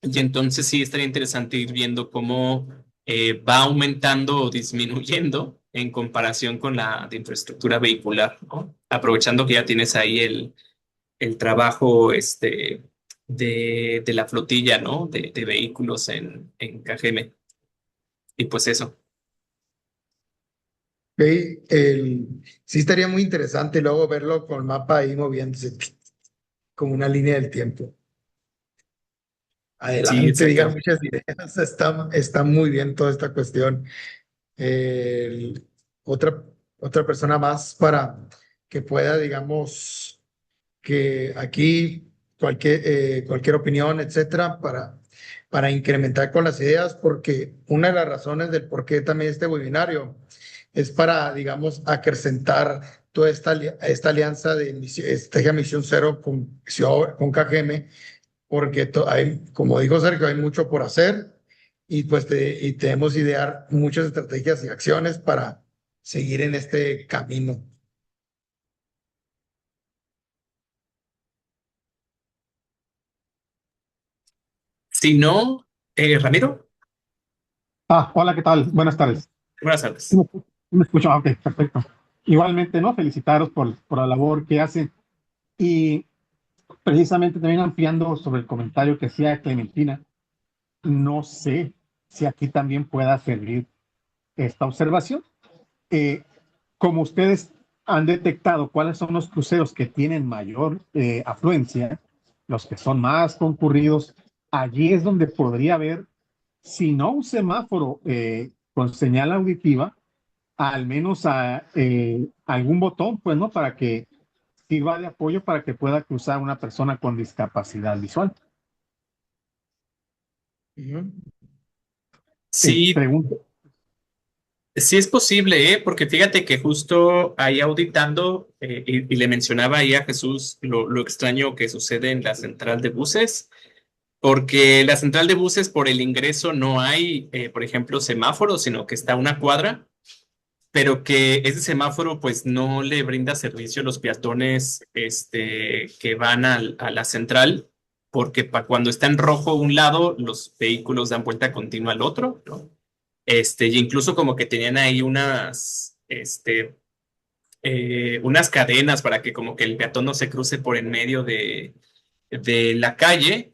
Y entonces sí estaría interesante ir viendo cómo va aumentando o disminuyendo en comparación con la de infraestructura vehicular, ¿no? Aprovechando que ya tienes ahí el trabajo de la flotilla, ¿no? De vehículos en KGM. Y pues eso. Ok, sí estaría muy interesante luego verlo con el mapa ahí moviéndose como una línea del tiempo. Sí, Adelante, digan exacto. muchas ideas. Está muy bien toda esta cuestión. El- otra, otra persona más para que pueda, digamos, que aquí cualquier opinión, etcétera, para incrementar con las ideas, porque una de las razones del por qué también este webinario es para, digamos, acrecentar toda esta alianza de Estrategia Misión Cero con KGM, porque como dijo Sergio, hay mucho por hacer y pues y tenemos idear muchas estrategias y acciones para seguir en este camino. Si no, Ramiro, Hola, ¿qué tal? Buenas tardes. buenas ¿Sí tardes. me escucho? Ok, perfecto. Igualmente, ¿no? Felicitaros por la labor que hacen. Y precisamente también ampliando sobre el comentario que hacía Clementina, no sé si aquí también pueda servir esta observación. Eh, Como ustedes han detectado cuáles son los cruceros que tienen mayor afluencia, los que son más concurridos, allí es donde podría haber, si no un semáforo con señal auditiva, al menos algún botón, pues, ¿no? Para que sirva de apoyo para que pueda cruzar una persona con discapacidad visual. Ujú. Sí, Pregunto. sí es posible, ¿eh? Porque fíjate que justo ahí auditando, y le mencionaba ahí a Jesús lo extraño que sucede en la central de buses, porque la central de buses por el ingreso no hay, por ejemplo, semáforo, sino que está a una cuadra, pero que ese semáforo pues no le brinda servicio a los peatones que van a la central, porque cuando está en rojo un lado, los vehículos dan vuelta continua al otro, ¿no? Y incluso como que tenían ahí unas cadenas para que como que el peatón no se cruce por en medio de la calle,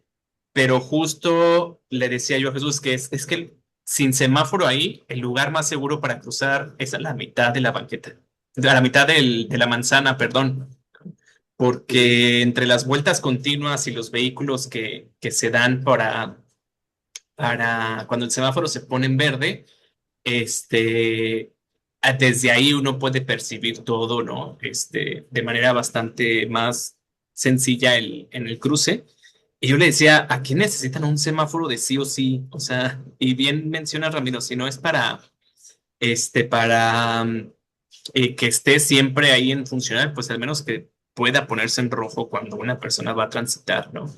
pero justo le decía yo a Jesús que es que sin semáforo ahí, el lugar más seguro para cruzar es a la mitad de la banqueta, a la mitad de la manzana, perdón, porque entre las vueltas continuas y los vehículos que se dan para cuando el semáforo se pone en verde, este, desde ahí uno puede percibir todo, ¿no? De manera bastante más sencilla en el cruce. Y yo le decía, aquí necesitan un semáforo de sí o sí, o sea, y bien menciona Ramiro, si no es para que esté siempre ahí en funcional, pues al menos que pueda ponerse en rojo cuando una persona va a transitar, ¿no?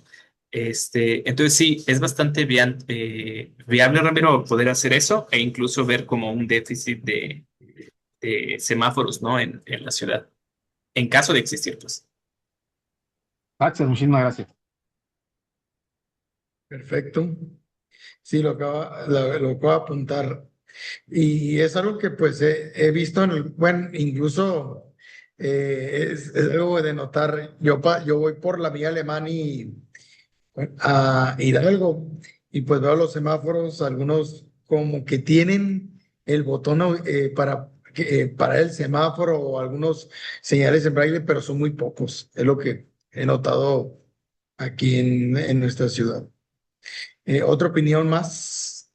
Entonces sí, es bastante viable, Ramiro, poder hacer eso e incluso ver como un déficit de semáforos, ¿no? En la ciudad, en caso de existir, pues. Axel, muchísimas gracias. Perfecto. Sí, lo acabo de apuntar. Y es algo que pues he visto bueno, incluso es algo de notar. Yo voy por la vía Alemán y a Hidalgo y pues veo los semáforos, algunos como que tienen el botón para el semáforo o algunos señales en braille, pero son muy pocos. Es lo que he notado aquí en nuestra ciudad. ¿Otra opinión más?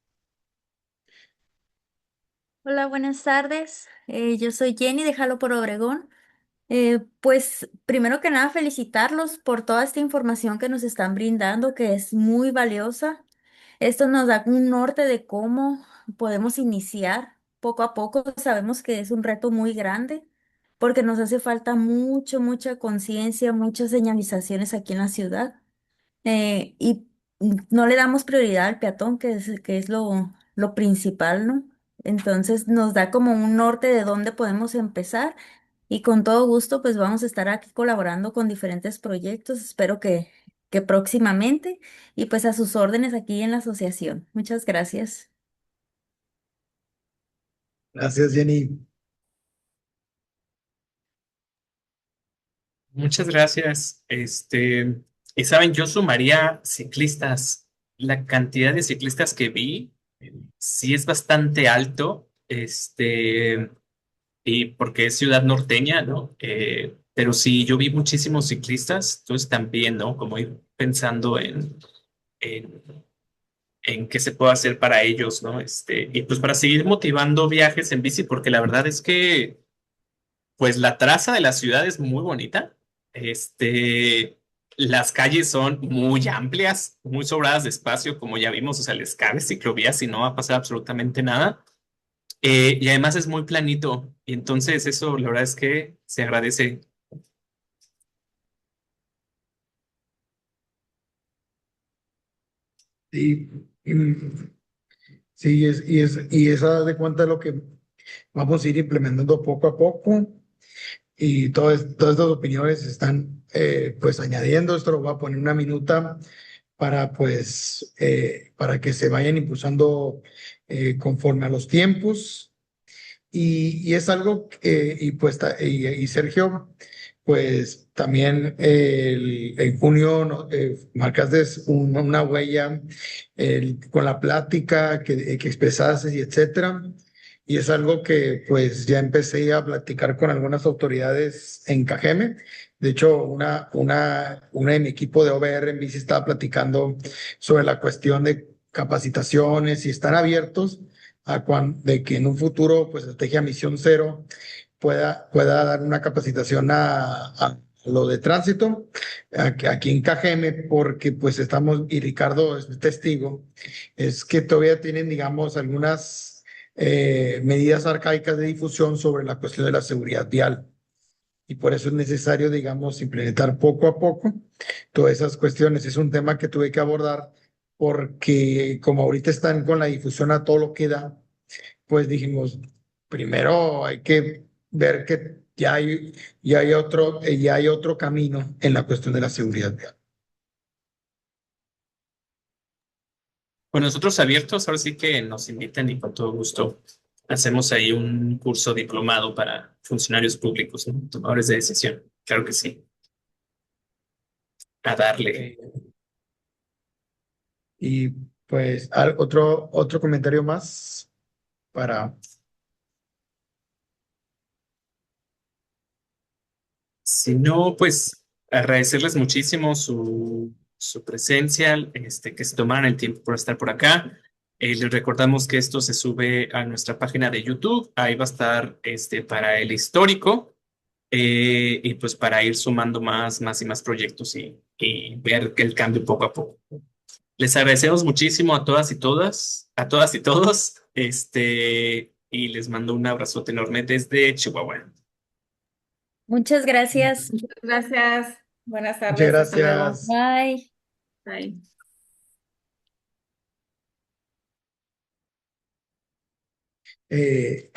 Hola, buenas tardes. Yo soy Jenny de Jalo por Obregón. Pues primero que nada felicitarlos por toda esta información que nos están brindando, que es muy valiosa. Esto nos da un norte de cómo podemos iniciar poco a poco. Sabemos que es un reto muy grande porque nos hace falta mucha conciencia, muchas señalizaciones aquí en la ciudad. Y no le damos prioridad al peatón, que es lo principal, ¿no? Entonces nos da como un norte de dónde podemos empezar y con todo gusto pues vamos a estar aquí colaborando con diferentes proyectos, espero que próximamente y pues a sus órdenes aquí en la asociación. Muchas gracias. Gracias, Jenny. Muchas gracias. Y saben, yo sumaría ciclistas. La cantidad de ciclistas que vi sí es bastante alto. Y porque es ciudad norteña, ¿no? Pero sí, yo vi muchísimos ciclistas, entonces también, ¿no? Como ir pensando en, en qué se puede hacer para ellos, ¿no? Y pues para seguir motivando viajes en bici, porque la verdad es que, pues la traza de la ciudad es muy bonita. Las calles son muy amplias, muy sobradas de espacio, como ya vimos, o sea, les cabe ciclovías y no va a pasar absolutamente nada. Y además es muy planito. Y entonces eso, la verdad es que se agradece. Sí, mm, sí, y es haz de cuenta lo que vamos a ir implementando poco a poco y todas estas opiniones se están pues añadiendo. Esto lo voy a poner una minuta para pues para que se vayan impulsando conforme a los tiempos. Y es algo y pues y Sergio, pues también en junio marcaste una huella con la plática que expresaste y etcétera. Y es algo que pues ya empecé a platicar con algunas autoridades en Cajeme. De hecho, una de mi equipo de OBR en bici estaba platicando sobre la cuestión de capacitaciones y están abiertos de que en un futuro, pues, Estrategia Misión Cero pueda dar una capacitación a lo de tránsito aquí en Cajeme, porque pues estamos, y Ricardo es testigo, es que todavía tienen, digamos, algunas medidas arcaicas de difusión sobre la cuestión de la seguridad vial. Y por eso es necesario, digamos, implementar poco a poco todas esas cuestiones. Es un tema que tuve que abordar porque como ahorita están con la difusión a todo lo que da, pues dijimos, primero hay que ver que ya hay otro camino en la cuestión de la seguridad vial. Pues nosotros abiertos, ahora sí que nos invitan y con todo gusto hacemos ahí un curso diplomado para funcionarios públicos, ¿no? Tomadores de decisión. Claro que sí. A darle. Y pues otro comentario más para... Si no, pues agradecerles muchísimo su presencia, que se tomaran el tiempo por estar por acá. Les recordamos que esto se sube a nuestra página de YouTube. Ahí va a estar para el histórico y pues para ir sumando más y más proyectos y ver que el cambio poco a poco. Les agradecemos muchísimo a todas y todos, y les mando un abrazote enorme desde Chihuahua. Muchas gracias. Muchas gracias. Buenas Muchas tardes. Hasta luego. gracias. Bye. Bye.